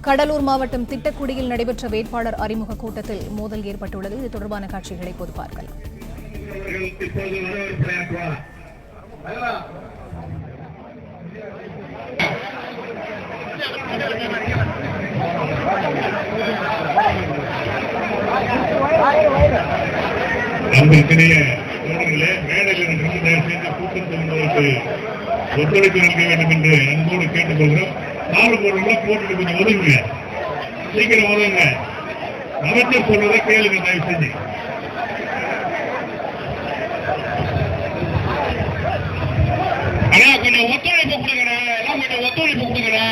கடலூர் மாவட்டம் திட்டக்குடியில் நடைபெற்ற வேட்பாளர் அறிமுக கூட்டத்தில் மோதல் ஏற்பட்டுள்ளது. இது தொடர்பான காட்சிகளை இப்போது பார்க்கலாம். அன்பிற்கிடையே மேடையில் செய்து கூட்டத்தில் ஒத்துழைப்பு நல்க வேண்டும் என்று அன்போடு கேட்டுக்கொள்கிறோம். நாடுபோடுங்களா போட்டு கொஞ்சம் உதவுங்க, சீக்கிரம் உதவுங்க. அமைச்சர் சொல்வதை கேளுங்க தயவு செஞ்சு. ஆனா கொஞ்சம் ஒத்துழைப்பு கொடுங்க, எல்லாம் கொஞ்சம் ஒத்துழைப்பு கொடுங்க.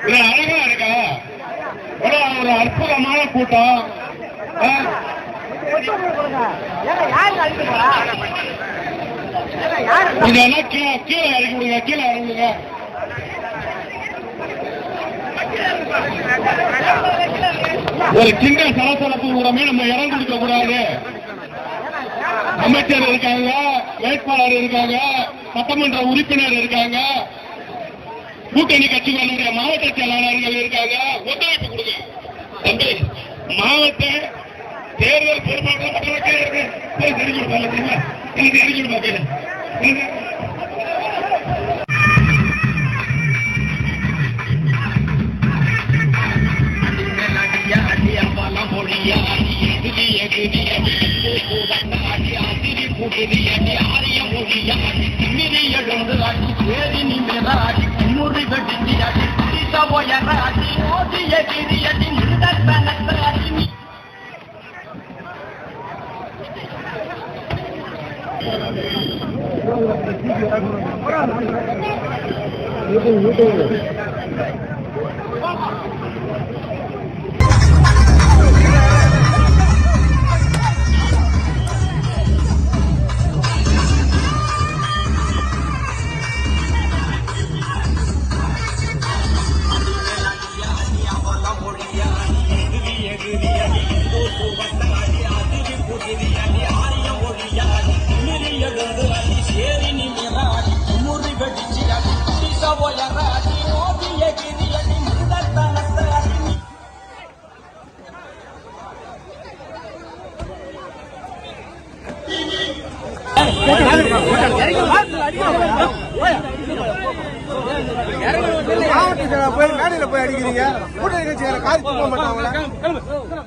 இது அழகா இருக்கா? ஒரு அற்புதமான கூட்டம். கொஞ்சம் கீழே இறக்கி விடுங்க, கீழே இறங்குங்க. ஒரு சின்ன சலசலப்பு கூடமே நம்ம இடம் கொடுக்க கூடாது. அமைச்சர் இருக்காங்க, வேட்பாளர் இருக்காங்க, சட்டமன்ற உறுப்பினர் இருக்காங்க, கூட்டணி கட்சிகளுடைய மாவட்ட செயலாளர்கள் இருக்காங்க. ஒத்துழைப்பு கொடுங்க தம்பி. மாவட்ட தேர்தல் பொறுப்பாளர் போய் மேடையில போய் அடிக்கிறீங்க. கூட்டணி கட்சிகளை காரிச்சு போக மாட்டாங்க.